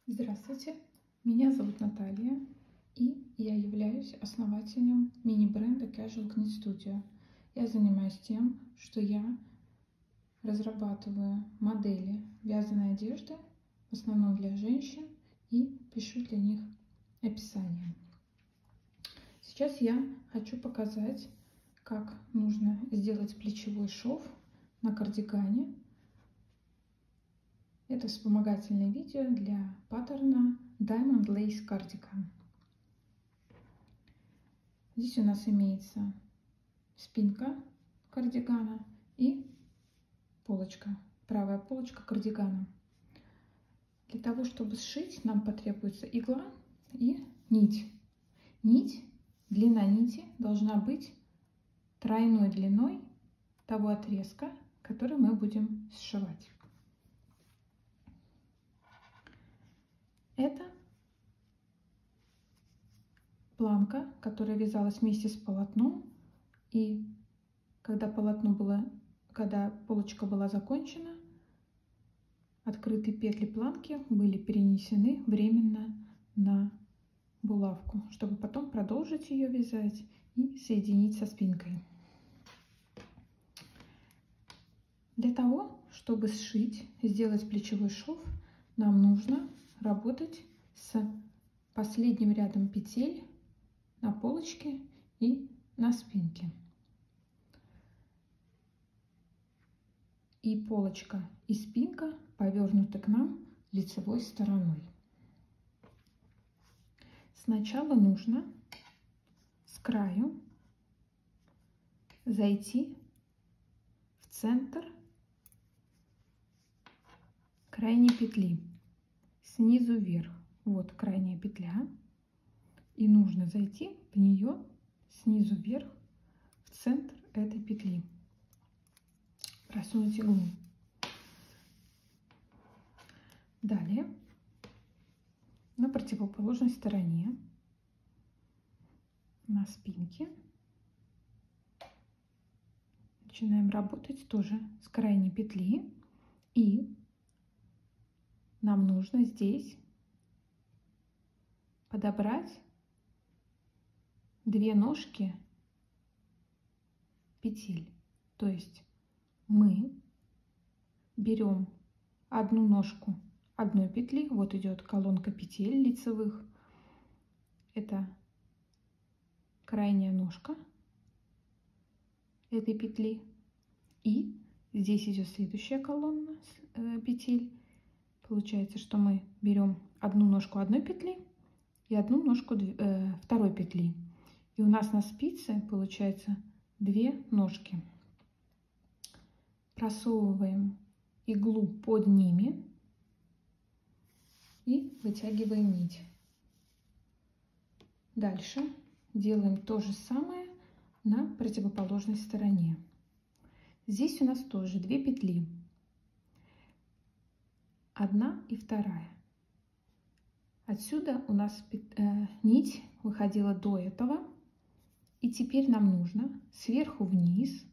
Здравствуйте, меня зовут Наталья, и я являюсь основателем мини-бренда Casual Knit Studio. Я занимаюсь тем, что я разрабатываю модели вязаной одежды, в основном для женщин, и пишу для них описание. Сейчас я хочу показать, как нужно сделать плечевой шов на кардигане. Это вспомогательное видео для паттерна Diamond Lace Cardigan. Здесь у нас имеется спинка кардигана и полочка, правая полочка кардигана. Для того, чтобы сшить, нам потребуется игла и нить. Длина нити должна быть тройной длиной того отрезка, который мы будем сшивать. Это планка, которая вязалась вместе с полотном, и когда полочка была закончена, открытые петли планки были перенесены временно на булавку, чтобы потом продолжить ее вязать и соединить со спинкой. Для того, чтобы сделать плечевой шов, нам нужно работать с последним рядом петель на полочке и на спинке. И полочка и спинка повернуты к нам лицевой стороной. Сначала нужно с краю зайти в центр крайней петли снизу вверх. Вот крайняя петля, и нужно зайти в нее снизу вверх в центр этой петли, просунуть иглу. Далее на противоположной стороне на спинке начинаем работать тоже с крайней петли, и нам нужно здесь подобрать две ножки петель. То есть мы берем одну ножку одной петли, вот идет колонка петель лицевых, это крайняя ножка этой петли, и здесь идет следующая колонна петель. Получается, что мы берем одну ножку одной петли и одну ножку второй петли, и у нас на спице получается две ножки. Просовываем иглу под ними и вытягиваем нить. Дальше делаем то же самое на противоположной стороне. Здесь у нас тоже две петли, одна и вторая. Отсюда у нас нить выходила до этого, и теперь нам нужно сверху вниз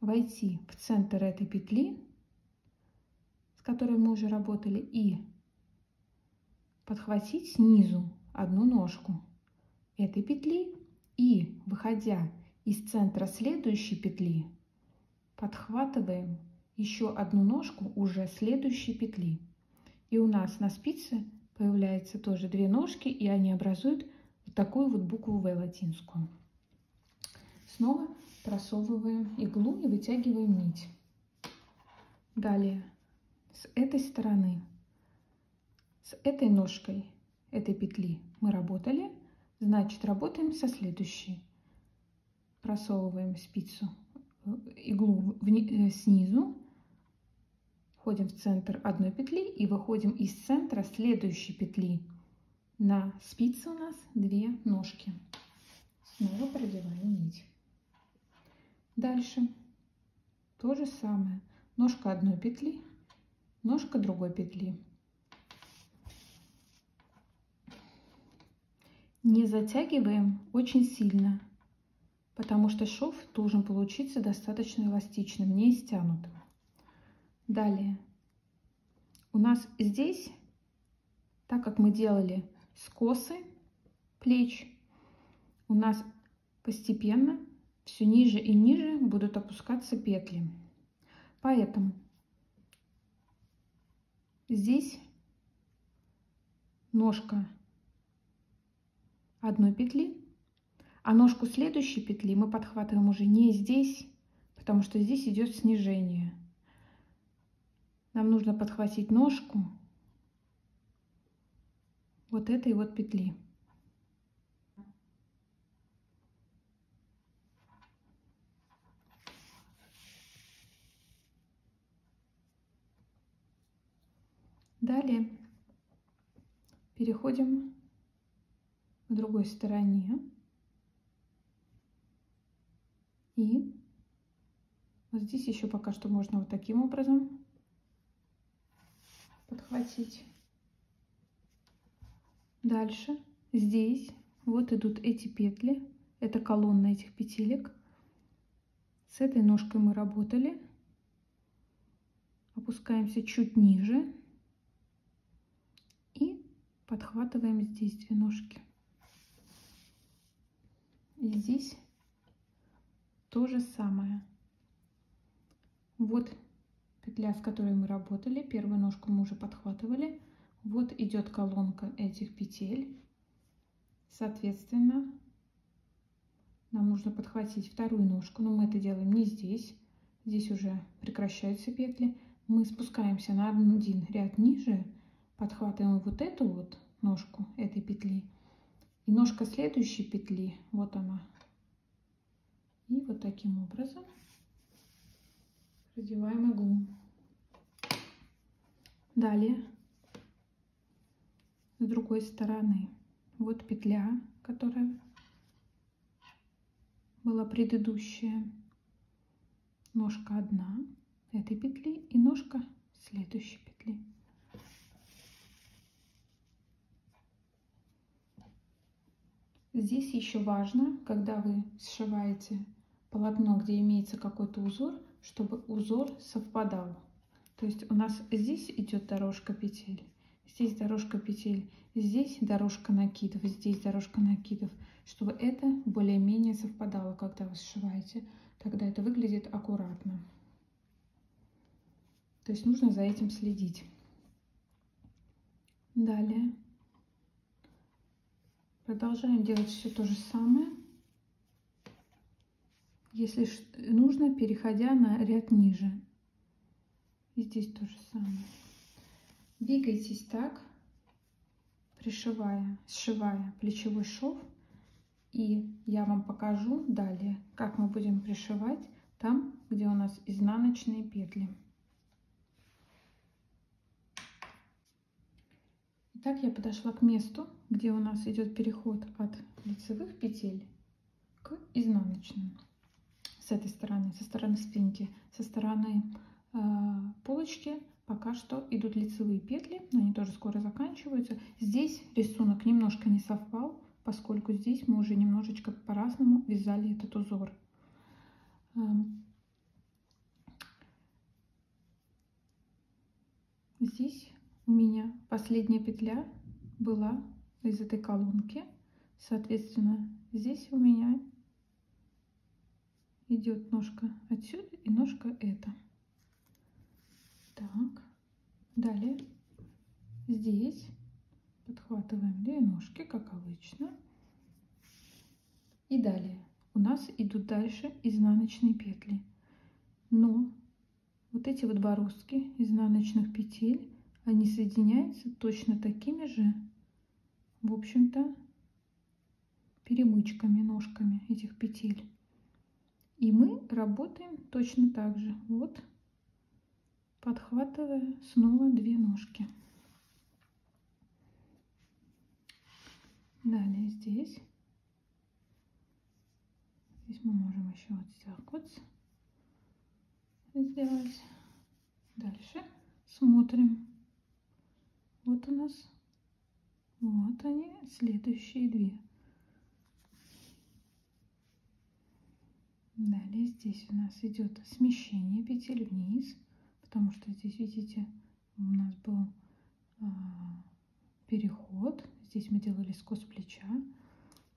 войти в центр этой петли, с которой мы уже работали, и подхватить снизу одну ножку этой петли, и, выходя из центра следующей петли, подхватываем еще одну ножку уже следующей петли. И у нас на спице появляются тоже две ножки, и они образуют вот такую вот букву В латинскую. Снова просовываем иглу и вытягиваем нить. Далее с этой стороны, с этой ножкой этой петли мы работали, значит работаем со следующей. Просовываем спицу, иглу снизу, входим в центр одной петли и выходим из центра следующей петли. На спице у нас две ножки. Снова продеваем нить. Дальше то же самое. Ножка одной петли, ножка другой петли. Не затягиваем очень сильно, потому что шов должен получиться достаточно эластичным, не стянутым. Далее у нас здесь, так как мы делали скосы плеч, у нас постепенно все ниже и ниже будут опускаться петли. Поэтому здесь ножка одной петли, а ножку следующей петли мы подхватываем уже не здесь, потому что здесь идет снижение. Нам нужно подхватить ножку вот этой вот петли. Далее переходим к другой стороне. И вот здесь еще пока что можно вот таким образом подхватить. Дальше здесь вот идут эти петли. Это колонна этих петелек. С этой ножкой мы работали. Опускаемся чуть ниже. И подхватываем здесь две ножки. И здесь то же самое. Вот петля, с которой мы работали. Первую ножку мы уже подхватывали. Вот идет колонка этих петель. Соответственно, нам нужно подхватить вторую ножку. Но мы это делаем не здесь. Здесь уже прекращаются петли. Мы спускаемся на один ряд ниже. Подхватываем вот эту вот ножку этой петли. И ножка следующей петли, вот она. И вот таким образом продеваем иглу. Далее с другой стороны вот петля, которая была предыдущая, ножка одна этой петли и ножка следующей петли. Здесь еще важно, когда вы сшиваете полотно, где имеется какой-то узор, чтобы узор совпадал. То есть у нас здесь идет дорожка петель, здесь дорожка петель, здесь дорожка накидов, здесь дорожка накидов, чтобы это более-менее совпадало, когда вы сшиваете. Тогда это выглядит аккуратно. То есть нужно за этим следить. Далее продолжаем делать все то же самое. Если нужно, переходя на ряд ниже. И здесь то же самое. Двигайтесь так, сшивая плечевой шов. И я вам покажу далее, как мы будем пришивать там, где у нас изнаночные петли. Итак, я подошла к месту, где у нас идет переход от лицевых петель к изнаночным. С этой стороны, со стороны спинки, со стороны полочки пока что идут лицевые петли, но они тоже скоро заканчиваются. Здесь рисунок немножко не совпал, поскольку здесь мы уже немножечко по-разному вязали этот узор. Здесь у меня последняя петля была из этой колонки, соответственно, здесь у меня идет ножка отсюда и ножка эта. Так, далее здесь подхватываем две ножки, как обычно. И далее у нас идут дальше изнаночные петли. Но вот эти вот бороздки изнаночных петель, они соединяются точно такими же, в общем-то, перемычками, ножками этих петель. И мы работаем точно так же. Вот, подхватывая снова две ножки. Далее здесь мы можем еще вот так вот сделать. Дальше смотрим. Вот у нас, вот они, следующие две. Далее здесь у нас идет смещение петель вниз, потому что здесь, видите, у нас был переход. Здесь мы делали скос плеча.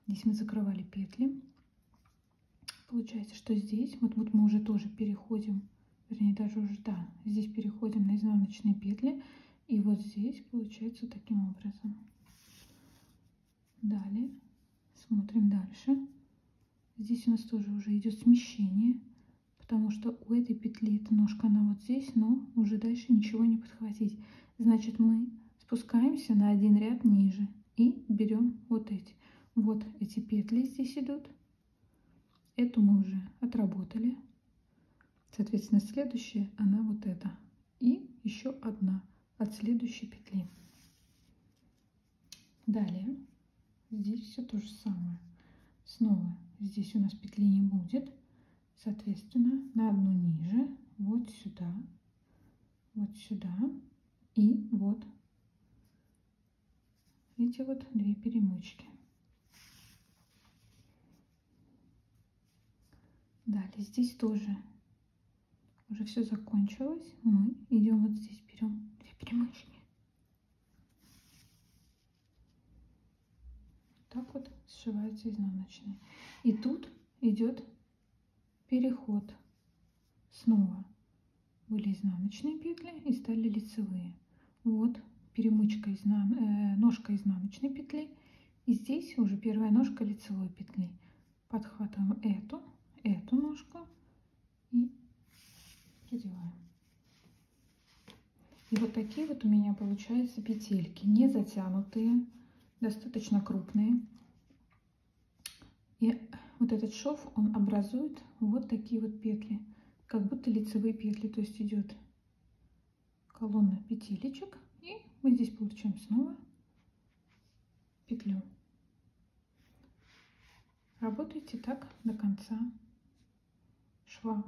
Здесь мы закрывали петли. Получается, что здесь вот мы уже тоже переходим, вернее даже уже, да, здесь переходим на изнаночные петли. И вот здесь получается таким образом. Далее смотрим дальше. Здесь у нас тоже уже идет смещение, потому что у этой петли эта ножка, она вот здесь, но уже дальше ничего не подхватить. Значит, мы спускаемся на один ряд ниже и берем вот эти. Вот эти петли здесь идут. Эту мы уже отработали. Соответственно, следующая, она вот эта. И еще одна от следующей петли. Далее здесь все то же самое. Снова здесь у нас петли не будет. Соответственно, на одну ниже, вот сюда и вот эти вот две перемычки. Далее здесь тоже уже все закончилось. Мы идем вот здесь, берем две перемычки. Так вот сшиваются изнаночные. И тут идет переход. Снова были изнаночные петли и стали лицевые. Вот перемычка, ножка изнаночной петли. И здесь уже первая ножка лицевой петли. Подхватываем эту ножку и продеваем. И вот такие вот у меня получаются петельки, не затянутые, достаточно крупные. И вот этот шов, он образует вот такие вот петли, как будто лицевые петли. То есть идет колонна петелечек, и мы здесь получаем снова петлю. Работайте так до конца шва.